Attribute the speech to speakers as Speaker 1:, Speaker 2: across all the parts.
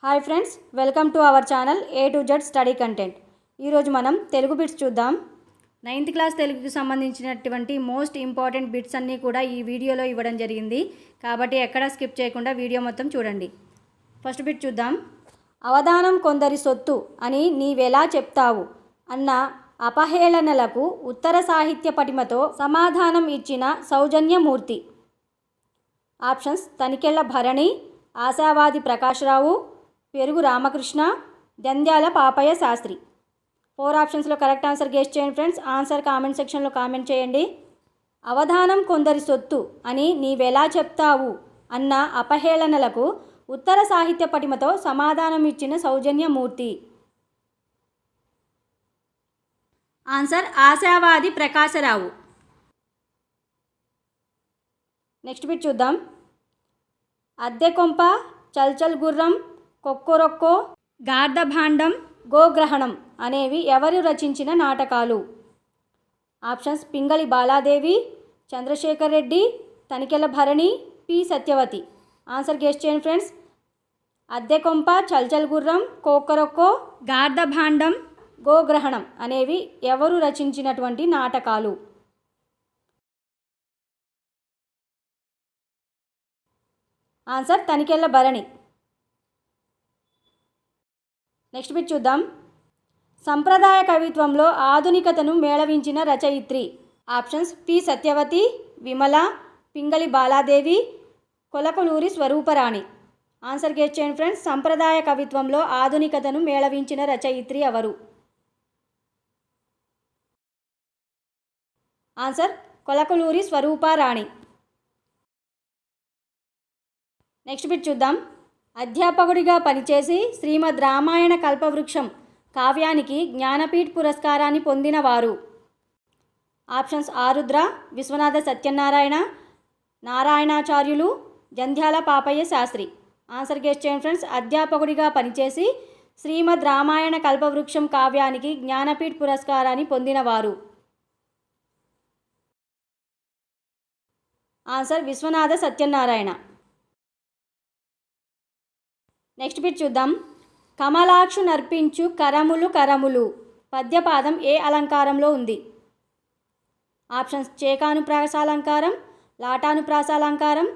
Speaker 1: Hi friends, welcome to our channel A to Z study content. ఈరోజు మనం Telugu bits చూద్దాం. 9th class తెలుగుకి సంబంధించినటువంటి మోస్ట్ ఇంపార్టెంట్ బిట్స్ అన్నీ కూడా ఈ వీడియోలో ఇవ్వడం జరిగింది. కాబట్టి ఎక్కడా స్కిప్ చేయకుండా వీడియో మొత్తం చూడండి. ఫస్ట్ బిట్ చూద్దాం. అవధానం కొందరి సొత్తు అని నీవెలా చెప్తావు అన్న అపహేళనలకు ఉత్తర సాహిత్య పటిమతో సమాధానం ఇచ్చిన సౌజన్యమూర్తి. ఆప్షన్స్: తనికెళ్ల భరణి, ఆశావాది ప్రకాశ్రావు, పెరుగు రామకృష్ణ, జంధ్యాల పాపయ్య శాస్త్రి. 4 ఆప్షన్స్లో కరెక్ట్ ఆన్సర్ గెస్ చేయండి ఫ్రెండ్స్. ఆన్సర్ కామెంట్ సెక్షన్లో కామెంట్ చేయండి. అవధానం కొందరి సొత్తు అని నీవెలా చెప్తావు అన్న అపహేళనలకు ఉత్తర సాహిత్య పటిమతో సమాధానం ఇచ్చిన సౌజన్యమూర్తి. ఆన్సర్ ఆశావాది ప్రకాశరావు. నెక్స్ట్ బిట్ చూద్దాం. అద్దెకొంప, చల్చల్ గుర్రం, కొక్కొరొక్కో, గార్ధభాండం, గోగ్రహణం అనేవి ఎవరు రచించిన నాటకాలు? Options: Pingali Baladevi, Chandrasekhar Reddy, Tanikella Bharani, P Satyavathi. Answer guess చేయండి ఫ్రెండ్స్. అద్దెకొంప, చల్చల్ గుర్రం, కొక్కొరొక్కో, గార్ధభాండం, గోగ్రహణం అనేవి ఎవరు రచించినటువంటి నాటకాలు? Answer: Tanikella Bharani. Next bit చూద్దాం. సంప్రదాయ కవిత్వంలో ఆధునికతను మేళవించిన రచయిత్రి. Options: P Satyavathi, Vimala, Pingali Baladevi, Kolakaluri Swaruparani. Answer guess చేయండి ఫ్రెండ్స్. సంప్రదాయ కవిత్వంలో ఆధునికతను మేళవించిన రచయిత్రి ఎవరు? Answer: Kolakaluri Swaruparani. Next bit చూద్దాం. అధ్యాపకుడిగా పనిచేసి శ్రీమద్ రామాయణ కల్పవృక్షం కావ్యానికి జ్ఞానపీఠ్ పురస్కారాన్ని పొందినవారు. Options: Arudra, Viswanatha Satyanarayana, Narayanacharyulu, Jandhyala Papayya Sastri. Answer guess చేయండి ఫ్రెండ్స్. అధ్యాపకుడిగా పనిచేసి శ్రీమద్ రామాయణ కల్పవృక్షం కావ్యానికి జ్ఞానపీఠ్ పురస్కారాన్ని పొందినవారు. Answer: Viswanatha Satyanarayana. Next bit చూద్దాం. కమలాక్షు నర్పించు కరములు కరములు పద్యపాదం ఏ అలంకారంలో ఉంది? ఆప్షన్స్: చేకానుప్రాసాలంకారం, లాటానుప్రాసాలంకారం,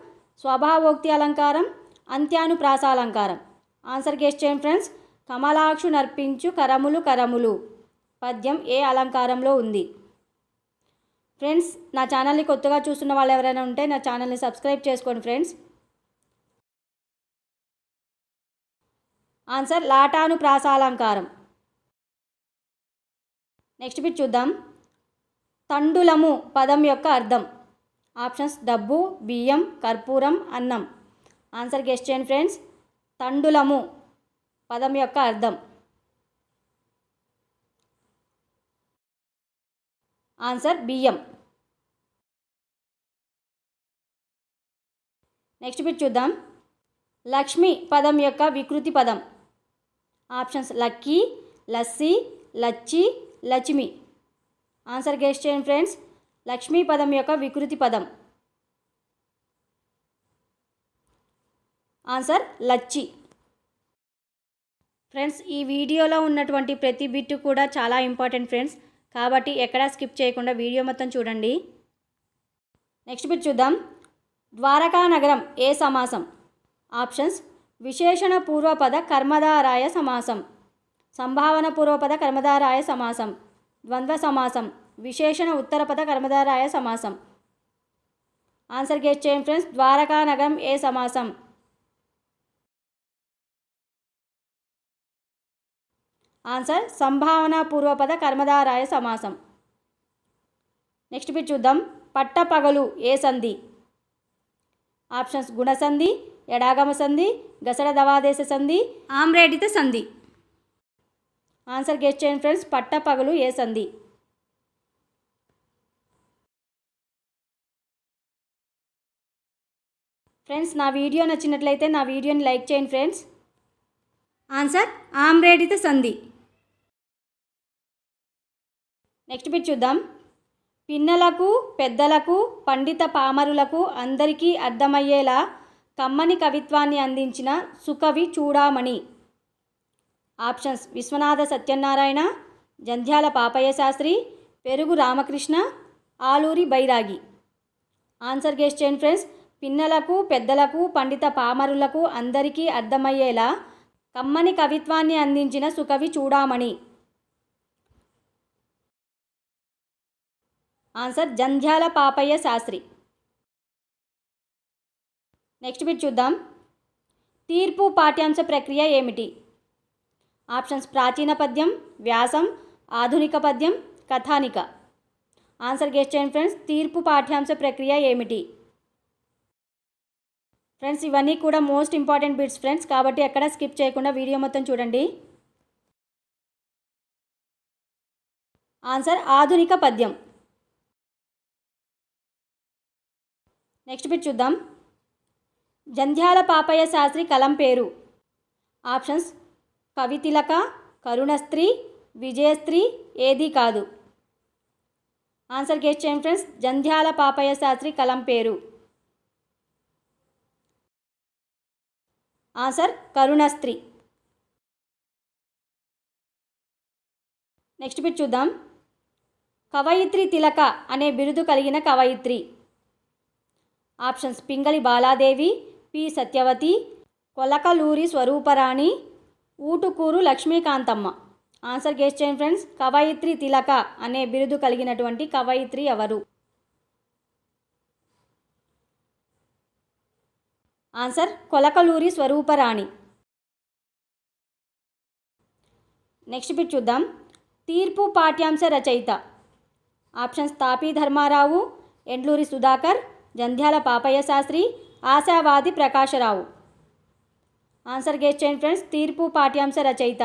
Speaker 1: స్వభావోక్తి అలంకారం, అంత్యానుప్రాసాలంకారం. ఆన్సర్ గెస్ చేయండి ఫ్రెండ్స్. కమలాక్షు నర్పించు కరములు కరములు పద్యం ఏ అలంకారంలో ఉంది? ఫ్రెండ్స్, నా ఛానల్ని కొత్తగా చూస్తున్న వాళ్ళు ఎవరైనా ఉంటే నా ఛానల్ని సబ్స్క్రైబ్ చేసుకోండి ఫ్రెండ్స్. ఆన్సర్: లాటానుప్రాసాలంకారం. నెక్స్ట్ బిట్ చూద్దాం. తండులము పదం యొక్క అర్థం. ఆప్షన్స్: డబ్బు, బియ్యం, కర్పూరం, అన్నం. ఆన్సర్ గెస్ చేయండి ఫ్రెండ్స్. తండులము పదం యొక్క అర్థం. ఆన్సర్: బియ్యం. నెక్స్ట్ బిట్ చూద్దాం. లక్ష్మి పదం యొక్క వికృతి పదం. Options: lucky, lassi, Lachchi, Lakshmi. Answer guess చేయండి ఫ్రెండ్స్. లక్ష్మీ పదం యొక్క వికృతి పదం. ఆన్సర్: లచ్చి. ఫ్రెండ్స్, ఈ వీడియోలో ఉన్నటువంటి ప్రతి బిట్ కూడా చాలా ఇంపార్టెంట్ ఫ్రెండ్స్. కాబట్టి ఎక్కడా స్కిప్ చేయకుండా వీడియో మొత్తం చూడండి. నెక్స్ట్ బిట్ చూద్దాం. ద్వారకా నగరం ఏ సమాసం? ఆప్షన్స్: విశేషణ పూర్వపద కర్మధారాయ సమాసం, సంభావన పూర్వపద కర్మధారాయ సమాసం, ద్వంద్వ సమాసం, విశేషణ ఉత్తరపద కర్మధారాయ సమాసం. ఆన్సర్ గెస్ చేయండి ఫ్రెండ్స్. ద్వారకా నగరం ఏ సమాసం? ఆన్సర్: సంభావన పూర్వపద కర్మధారాయ సమాసం. నెక్స్ట్ బిట్ చూద్దాం. పట్టపగలు ఏ సంధి? ఆప్షన్స్: గుణసంధి, ఎడాగమ సంధి, గసడ దవాదేశ సంధి, ఆమ్రేడిత సంధి. ఆన్సర్ గెస్ చేయండి ఫ్రెండ్స్. పట్టపగలు ఏ సంధి? ఫ్రెండ్స్, నా వీడియో నచ్చినట్లయితే నా వీడియోని లైక్ చేయండి ఫ్రెండ్స్. ఆన్సర్: ఆమ్రేడిత సంధి. నెక్స్ట్ బిట్ చూద్దాం. పిన్నలకు, పెద్దలకు, పండిత పామరులకు అందరికీ అర్థమయ్యేలా కమ్మని కవిత్వాన్ని అందించిన సుకవి చూడామణి. Options Viswanatha Satyanarayana, Jandhyala Papayya Sastri, Perugu Ramakrishna, Aluri Bairagi. Answer guess చేయండి ఫ్రెండ్స్. పిన్నలకు, పెద్దలకు, పండిత పామరులకు అందరికీ అర్థమయ్యేలా కమ్మని కవిత్వాన్ని అందించిన సుకవి చూడామణి. Answer Jandhyala Papayya Sastri. Next bit చూద్దాం. తీర్పు పాఠ్యాంశ ప్రక్రియ ఏమిటి? ఆప్షన్స్ ప్రాచీన పద్యం, వ్యాసం, ఆధునిక పద్యం, కథానిక. ఆన్సర్ గెస్ చేయండి ఫ్రెండ్స్. తీర్పు పాఠ్యాంశ ప్రక్రియ ఏమిటి? ఫ్రెండ్స్ ఇవన్నీ కూడా మోస్ట్ ఇంపార్టెంట్ బిట్స్ ఫ్రెండ్స్, కాబట్టి ఎక్కడ స్కిప్ చేయకుండా వీడియో మొత్తం చూడండి. ఆన్సర్ ఆధునిక పద్యం. నెక్స్ట్ బిట్ చూద్దాం. జంధ్యాల పాపయ్య శాస్త్రి కలం పేరు? ఆప్షన్స్ కవితిలక, కరుణస్త్రీ, విజయస్త్రీ, ఏదీ కాదు. ఆన్సర్ గెస్ చేయండి ఫ్రెండ్స్. జంధ్యాల పాపయ్య శాస్త్రి కలం పేరు? ఆన్సర్ కరుణస్త్రీ. నెక్స్ట్ బిట్ చూద్దాం. కవయిత్రి తిలక అనే బిరుదు కలిగిన కవయిత్రి? Options Pingali Baladevi, P Satyavathi, Kolakaluri Swaruparani, Utukuru Lakshmikantamma. Answer guess చేయండి ఫ్రెండ్స్. కవయిత్రి తిలక అనే బిరుదు కలిగినటువంటి కవయిత్రి ఎవరు? Answer Kolakaluri Swaruparani. Next bit చూద్దాం. తీర్పు పాఠ్యాంశ రచయిత? Options Tapi Dharmarao, Endluri Sudhakar, Jandhyala Papayya Sastri, Ashavadi Prakasarao. Answer guess చేయండి ఫ్రెండ్స్. తీర్పు పాఠ్యాంశ రచయిత?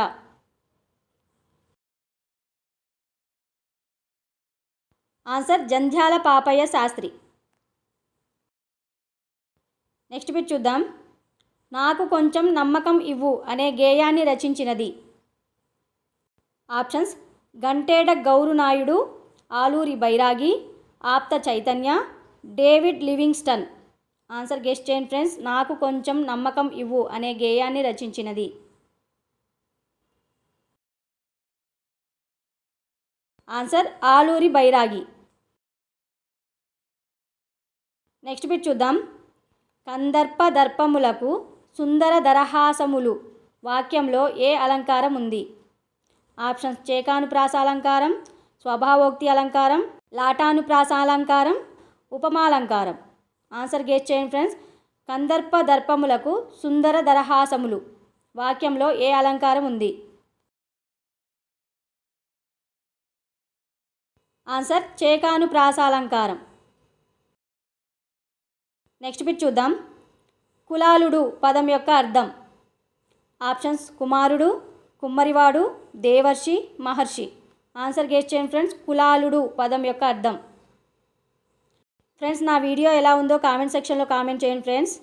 Speaker 1: Answer Jandhyala Papayya Sastri. Next bit చూద్దాం. నాకు కొంచెం నమ్మకం ఇవ్వు అనే గేయాన్ని రచించినది? Options Ganteda Gaurunaidu, Aluri Bairagi, Aapta Chaitanya, David Livingstone. Answer guess చేయండి ఫ్రెండ్స్. నాకు కొంచెం నమ్మకం ఇవ్వు అనే గేయాన్ని రచించినది? ఆన్సర్ ఆలూరి బైరాగి. నెక్స్ట్ బిట్ చూద్దాం. కందర్ప దర్పములకు సుందర దరహాసములు వాక్యంలో ఏ అలంకారం ఉంది? ఆప్షన్స్ చేకానుప్రాసాలంకారం, స్వభావోక్తి అలంకారం, లాటానుప్రాసాలంకారం, ఉపమాలంకారం. ఆన్సర్ గెస్ చేయండి ఫ్రెండ్స్. కందర్ప దర్పములకు సుందర దరహాసములు వాక్యంలో ఏ అలంకారం ఉంది? ఆన్సర్ చేకానుప్రాసాలంకారం. నెక్స్ట్ బిట్ చూద్దాం. కులాలుడు పదం యొక్క అర్థం? ఆప్షన్స్ కుమారుడు, కుమ్మరివాడు, దేవర్షి, మహర్షి. ఆన్సర్ గెస్ చేయండి ఫ్రెండ్స్. కులాలుడు పదం యొక్క అర్థం? ఫ్రెండ్స్ నా వీడియో ఎలా ఉందో కామెంట్ సెక్షన్లో కామెంట్ చేయండి ఫ్రెండ్స్.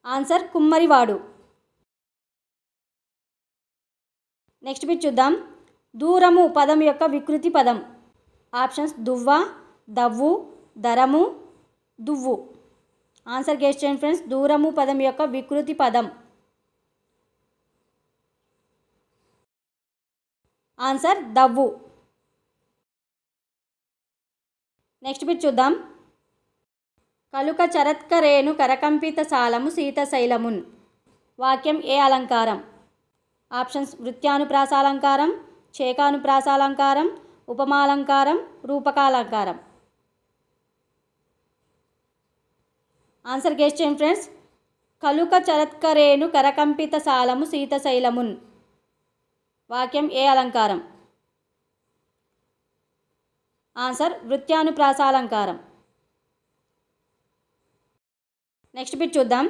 Speaker 1: ఆన్సర్ కుమ్మరివాడు. నెక్స్ట్ బిట్ చూద్దాం. దూరము పదం యొక్క వికృతి పదం? ఆప్షన్స్ దువ్వ, దవ్వు, దరము, దువ్వు. ఆన్సర్ గెస్ చేయండి ఫ్రెండ్స్. దూరము పదం యొక్క వికృతి పదం? ఆన్సర్ దవ్వు. నెక్స్ట్ బిట్ చూద్దాం. కలుక చరత్కరేణు కరకంపిత సాలము సీతశైలమున్ వాక్యం ఏ అలంకారం? ఆప్షన్స్ వృత్యానుప్రాసాలంకారం, చేకానుప్రాసాలంకారం, ఉపమాలంకారం, రూపకాలంకారం. ఆన్సర్ గెస్ చేయండి ఫ్రెండ్స్. కలుక చరత్కరేణు కరకంపిత సాలము సీతశైలమున్ వాక్యం ఏ అలంకారం? ఆన్సర్ వృత్యానుప్రాసాలంకారం. నెక్స్ట్ బిట్ చూద్దాం.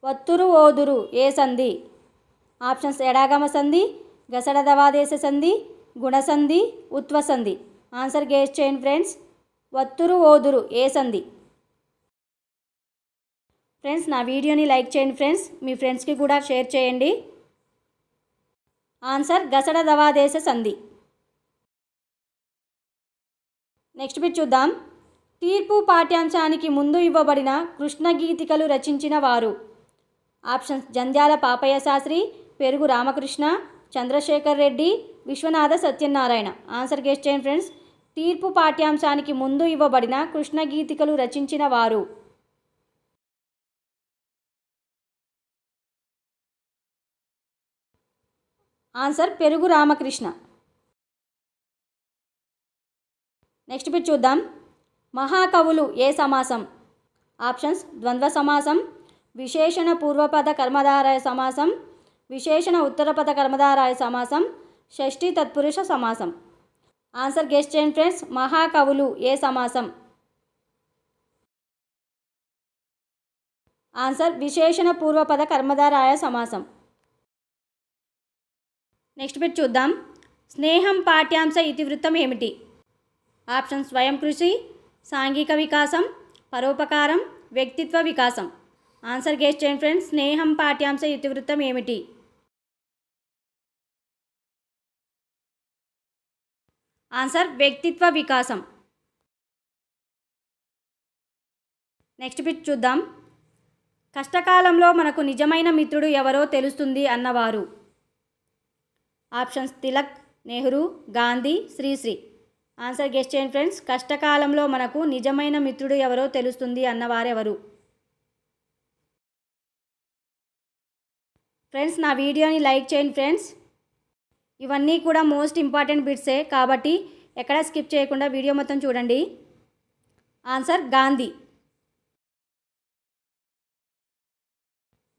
Speaker 1: వత్తురు ఓదురు ఏ సంధి? ఆప్షన్స్ ఎడాగమ సంధి, గసడ దవాదేశ సంధి, గుణసంధి, ఉత్వసంధి. ఆన్సర్ గెస్ చేయండి ఫ్రెండ్స్. వత్తురు ఓదురు ఏ సంధి? ఫ్రెండ్స్ నా వీడియోని లైక్ చేయండి ఫ్రెండ్స్, మీ ఫ్రెండ్స్కి కూడా షేర్ చేయండి. ఆన్సర్ గసడ దవాదేశ సంధి. నెక్స్ట్ బిట్ చూద్దాం. తీర్పు పాఠ్యాంశానికి ముందు ఇవ్వబడిన కృష్ణ గీతికలు రచించిన వారు. Options Jandhyala Papayya Sastri, Perugu Ramakrishna, Chandrasekhar Reddy, Viswanatha Satyanarayana. Answer guess చేయండి ఫ్రెండ్స్. తీర్పు పాఠ్యాంశానికి ముందు ఇవ్వబడిన కృష్ణ గీతికలు రచించిన వారు. ఆన్సర్ పెరుగు రామకృష్ణ. నెక్స్ట్ బిట్ చూద్దాం. మహాకవులు ఏ సమాసం? ఆప్షన్స్ ద్వంద్వ సమాసం, విశేషణ పూర్వపద కర్మధారయ సమాసం, విశేషణ ఉత్తరపద కర్మధారయ సమాసం, షష్ఠీ తత్పురుష సమాసం. ఆన్సర్ గెస్ చేయండి ఫ్రెండ్స్. మహాకవులు ఏ సమాసం? ఆన్సర్ విశేషణ పూర్వపద కర్మధారయ సమాసం. నెక్స్ట్ బిట్ చూద్దాం. స్నేహం పాఠ్యాంశ ఇతివృత్తం ఏమిటి? ఆప్షన్ స్వయం కృషి, సాంఘిక వికాసం, పరోపకారం, వ్యక్తిత్వ వికాసం. ఆన్సర్ గెస్ చేయండి ఫ్రెండ్స్. స్నేహం పాఠ్యాంశ ఇతివృత్తం ఏమిటి? ఆన్సర్ వ్యక్తిత్వ వికాసం. నెక్స్ట్ బిట్ చూద్దాం. కష్టకాలంలో మనకు నిజమైన మిత్రుడు ఎవరో తెలుస్తుంది అన్నవారు. Options Tilak, Nehru, Gandhi, Sri Sri. Answer guess చేయండి ఫ్రెండ్స్. కష్టకాలంలో మనకు నిజమైన మిత్రుడు ఎవరో తెలుస్తుంది అన్నవారెవరు? ఫ్రెండ్స్ నా వీడియోని లైక్ చేయండి ఫ్రెండ్స్. ఇవన్నీ కూడా మోస్ట్ ఇంపార్టెంట్ బిట్సే కాబట్టి ఎక్కడ స్కిప్ చేయకుండా వీడియో మొత్తం చూడండి. ఆన్సర్ గాంధీ.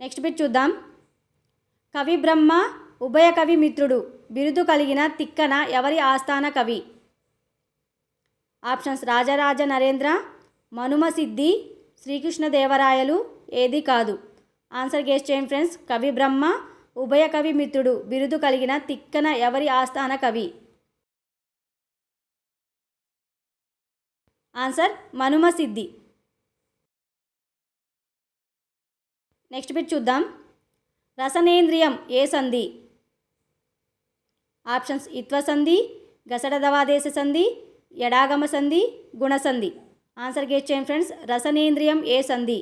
Speaker 1: నెక్స్ట్ బిట్ చూద్దాం. కవి బ్రహ్మ, ఉభయ కవి మిత్రుడు బిరుదు కలిగిన తిక్కన ఎవరి ఆస్థాన కవి? ఆప్షన్స్ రాజరాజ నరేంద్ర, మనుమ సిద్ధి, శ్రీకృష్ణదేవరాయలు. ఏది కాదు. ఆన్సర్ గెస్ చేయండి ఫ్రెండ్స్. కవి బ్రహ్మ, ఉభయ కవి మిత్రుడు బిరుదు కలిగిన తిక్కన ఎవరి ఆస్థాన కవి? ఆన్సర్ మనుమ సిద్ధి. నెక్స్ట్ బిట్ చూద్దాం. రసనేంద్రియం ఏ సంధి? ఆప్షన్స్ ఇత్వ సంధి, గసడదవాదేశ సంధి, ఎడాగమ సంధి, గుణసంధి. ఆన్సర్ గెస్ చేయండి ఫ్రెండ్స్. రసనేంద్రియం ఏ సంధి?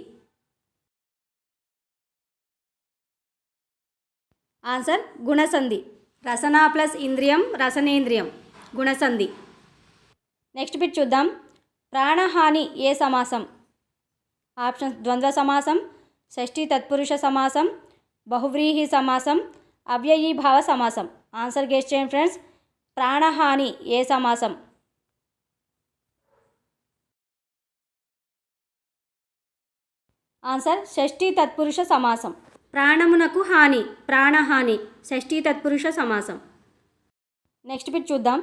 Speaker 1: ఆన్సర్ గుణసంధి. రసన ప్లస్ ఇంద్రియం రసనేంద్రియం, గుణసంధి. నెక్స్ట్ బిట్ చూద్దాం. ప్రాణహాని ఏ సమాసం? ఆప్షన్స్ ద్వంద్వ సమాసం, షష్ఠీ తత్పురుష సమాసం, బహువ్రీహి సమాసం, అవ్యయీభావ సమాసం. ఆన్సర్ గెస్ చేయండి ఫ్రెండ్స్. ప్రాణహాని ఏ సమాసం? ఆన్సర్ షష్ఠీ తత్పురుష సమాసం. ప్రాణమునకు హాని, ప్రాణహాని, షష్ఠీ తత్పురుష సమాసం. నెక్స్ట్ బిట్ చూద్దాం.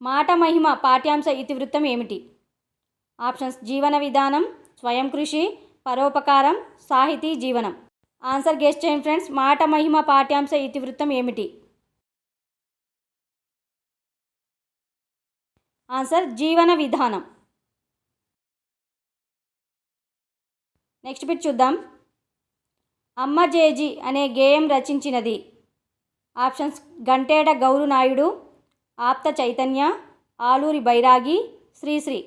Speaker 1: మాట మహిమ పాఠ్యాంశ ఇతివృత్తం ఏమిటి? ఆప్షన్స్ జీవన విధానం, స్వయం కృషి, పరోపకారం, సాహితీ జీవనం. ఆన్సర్ గెస్ చేయండి ఫ్రెండ్స్. మాట మహిమ పాఠ్యాంశ ఇతివృత్తం ఏమిటి? ఆన్సర్ జీవన విధానం. నెక్స్ట్ బిట్ చూద్దాం. అమ్మ జేజీ అనే గేయం రచించినది. ఆప్షన్స్ గంటేడ గౌరు నాయుడు, ఆప్త చైతన్య, ఆలూరి బైరాగి, శ్రీశ్రీ.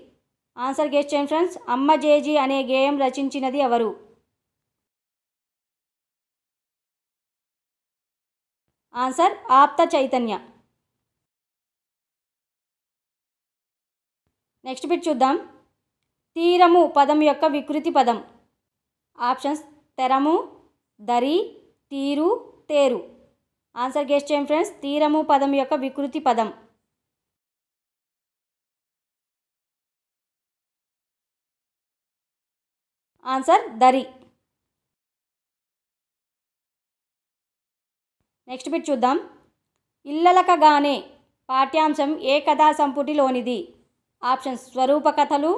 Speaker 1: ఆన్సర్ గెస్ చేయండి ఫ్రెండ్స్. అమ్మ జేజీ అనే గేయం రచించినది ఎవరు? ఆన్సర్ ఆప్త చైతన్య. నెక్స్ట్ బిట్ చూద్దాం. తీరము పదం యొక్క వికృతి పదం. ఆప్షన్స్ తెరము, దరి, తీరు, తేరు. ఆన్సర్ గెస్ చేయండి ఫ్రెండ్స్. తీరము పదం యొక్క వికృతి పదం. ఆన్సర్ దరి. నెక్స్ట్ బిట్ చూద్దాం. ఇల్లలకగానే పాఠ్యాంశం ఏ కథా సంపుటిలోనిది? ఆప్షన్స్ స్వరూప కథలు,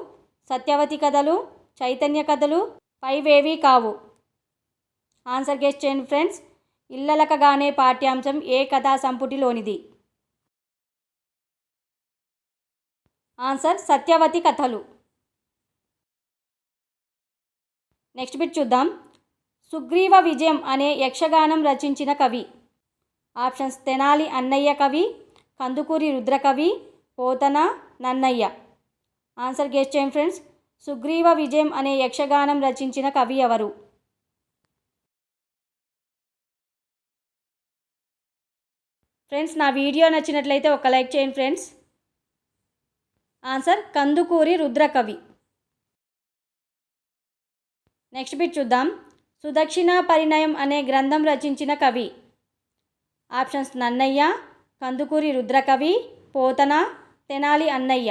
Speaker 1: సత్యవతి కథలు, చైతన్య కథలు, పైవేవి కావు. ఆన్సర్ గెస్ చేయండి ఫ్రెండ్స్. ఇల్లలకగానే పాఠ్యాంశం ఏ కథా సంపుటిలోనిది? ఆన్సర్ సత్యవతి కథలు. నెక్స్ట్ బిట్ చూద్దాం. సుగ్రీవ విజయం అనే యక్షగానం రచించిన కవి. ఆప్షన్స్ తెనాలి అన్నయ్య కవి, కందుకూరి రుద్రకవి, పోతన, నన్నయ్య. ఆన్సర్ గెస్ చేయండి ఫ్రెండ్స్. సుగ్రీవ విజయం అనే యక్షగానం రచించిన కవి ఎవరు? ఫ్రెండ్స్ నా వీడియో నచ్చినట్లయితే ఒక లైక్ చేయండి friends. Answer Kandukuri Rudrakavi. Next bit చూద్దాం. సుదక్షిణ పరిణయం అనే గ్రంథం రచించిన కవి. ఆప్షన్స్ నన్నయ్య, కందుకూరి రుద్రకవి, పోతన, తెనాలి అన్నయ్య.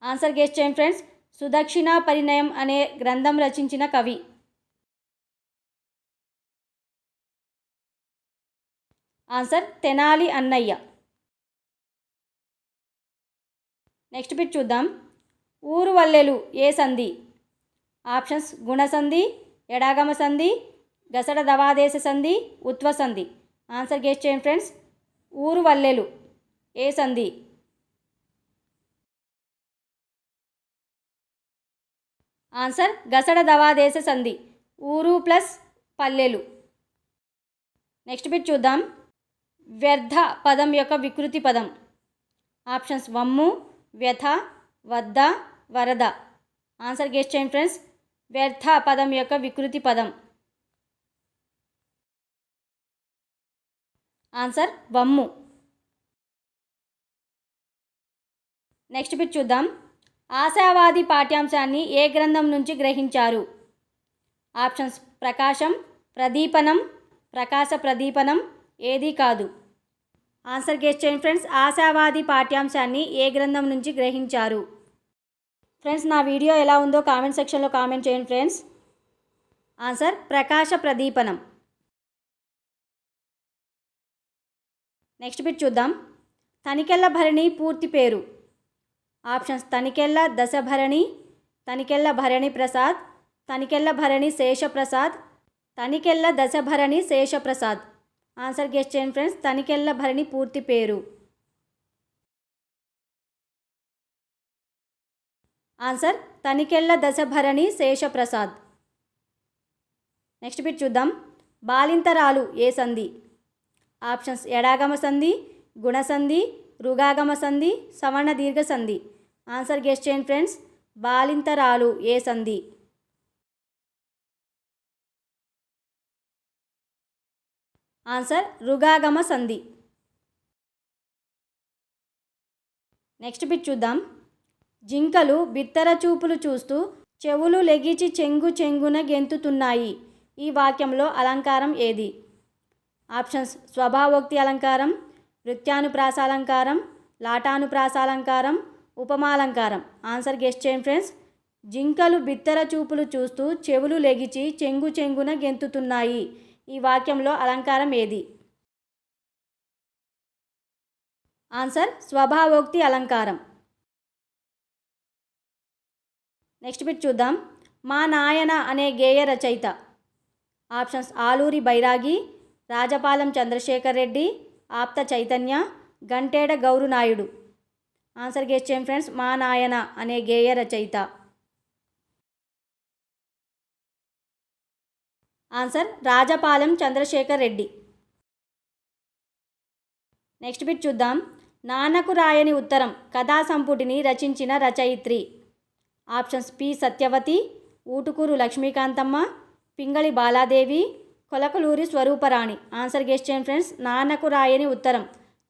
Speaker 1: ఆన్సర్ గెస్ చేయండి ఫ్రెండ్స్. సుదక్షిణ పరిణయం అనే గ్రంథం రచించిన కవి. ఆన్సర్ తెనాలి అన్నయ్య. నెక్స్ట్ బిట్ చూద్దాం. ఊరు వల్లెలు ఏ సంధి? ఆప్షన్స్ గుణసంధి, ఎడాగమ సంధి, గసడ దవాదేశ సంధి, ఉత్వ సంధి. ఆన్సర్ గెస్ చేయండి ఫ్రెండ్స్. ఊరు వల్లెలు ఏ సంధి? ఆన్సర్ గసడ దవాదేశ సంధి. ఊరు ప్లస్ పల్లెలు. నెక్స్ట్ బిట్ చూద్దాం. వ్యర్థ పదం యొక్క వికృతి పదం. ఆప్షన్స్ వమ్ము, వ్యథ, వద్ద, వరద. ఆన్సర్ గెస్ చేయండి ఫ్రెండ్స్. వ్యర్థ పదం యొక్క వికృతి పదం. ఆన్సర్ వమ్ము. నెక్స్ట్ బిట్ చూద్దాం. ఆశావాది పాఠ్యాంశాన్ని ఏ గ్రంథం నుంచి గ్రహించారు? ఆప్షన్స్ ప్రకాశం, ప్రదీపనం, ప్రకాశ ప్రదీపనం, ఏదీ కాదు. ఆన్సర్ గెస్ చేయండి ఫ్రెండ్స్. ఆశావాది పాఠ్యాంశాన్ని ఏ గ్రంథం నుంచి గ్రహించారు? ఫ్రెండ్స్ నా వీడియో ఎలా ఉందో కామెంట్ సెక్షన్లో కామెంట్ చేయండి friends. Answer Prakasha Pradeepanam. Next bit చూద్దాం. తనికెళ్ళ భరణి పూర్తి పేరు. Options Tanikella Dasabharani, Tanikella Bharani Prasad, Tanikella Bharani Seshaprasad, Tanikella Dasabharani Seshaprasad. Answer guess చేయండి ఫ్రెండ్స్. తనికెళ్ళ భరణి పూర్తి పేరు. Answer Tanikella Dasabharani Seshaprasad. Next bit చూద్దాం. బాలింతరాలు ఏ సంధి? ఆప్షన్స్ ఎడాగమ సంధి, గుణసంధి, రుగాగమ సంధి, సవర్ణ దీర్ఘ సంధి. ఆన్సర్ గెస్ చేయండి ఫ్రెండ్స్. బాలింతరాలు ఏ సంధి? ఆన్సర్ రుగాగమ సంధి. నెక్స్ట్ బిట్ చూద్దాం. జింకలు బిత్తర చూపులు చూస్తూ చెవులు లెగిచి చెంగు చెంగున గెంతుతున్నాయి. ఈ వాక్యంలో అలంకారం ఏది? ఆప్షన్స్ స్వభావోక్తి అలంకారం, వృత్యానుప్రాసాలంకారం, లాటానుప్రాసాలంకారం, ఉపమాలంకారం. ఆన్సర్ గెస్ చేయండి ఫ్రెండ్స్. జింకలు బిత్తర చూపులు చూస్తూ చెవులు లెగిచి చెంగు చెంగున గెంతుతున్నాయి. ఈ వాక్యంలో అలంకారం ఏది? ఆన్సర్ స్వభావోక్తి అలంకారం. నెక్స్ట్ బిట్ చూద్దాం. మా నాయన అనే గేయ రచయిత. Options Aluri Bairagi, Rajapalem Chandrasekhar Reddy, Aapta Chaitanya, Ganteda Gourunaidu. Answer guess చేయండి ఫ్రెండ్స్. మా నాయన అనే గేయ రచయిత. Answer Rajapalem Chandrasekhar Reddy. Next bit చూద్దాం. నాన్నకు రాయని ఉత్తరం కథా సంపుటిని రచించిన రచయిత్రి. Options P Satyavathi, Utukuru Lakshmikantamma, Pingali Baladevi, Kolakaluri Swaruparani. Answer guess చేయండి ఫ్రెండ్స్. నాన్నకు రాయని ఉత్తరం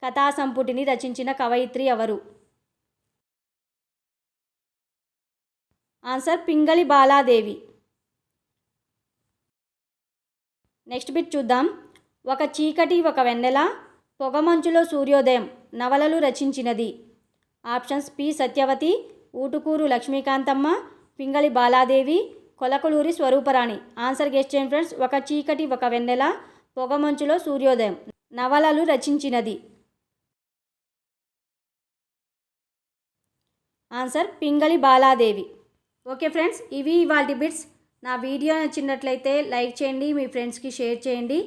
Speaker 1: కథా సంపుటిని రచించిన కవయిత్రి ఎవరు? Answer Pingali Baladevi. Next bit చూద్దాం. ఒక చీకటి ఒక వెన్నెల, పొగమంచులో సూర్యోదయం నవలలు రచించినది. Options P Satyavathi, Utukuru Lakshmikantamma, Pingali Baladevi, Kolakaluri Swaruparani. Answer guess చేయండి ఫ్రెండ్స్. ఒక చీకటి ఒక వెన్నెల, పొగమంచులో సూర్యోదయం నవలలు రచించినది. Answer Pingali Baladevi. Okay friends, ఇవి ఇవాల్టి బిట్స్. నా వీడియో నచ్చినట్లయితే లైక్ చేయండి, మీ ఫ్రెండ్స్కి షేర్ చేయండి.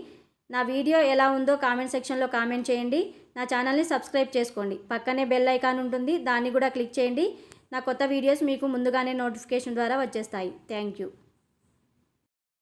Speaker 1: నా వీడియో ఎలా ఉందో కామెంట్ సెక్షన్లో కామెంట్ చేయండి. నా ఛానల్ని సబ్స్క్రైబ్ చేసుకోండి. పక్కనే బెల్ ఐకాన్ ఉంటుంది, దాన్ని కూడా క్లిక్ చేయండి. నా కొత్త వీడియోస్ మీకు ముందుగానే నోటిఫికేషన్ ద్వారా వచ్చేస్తాయి. Thank you.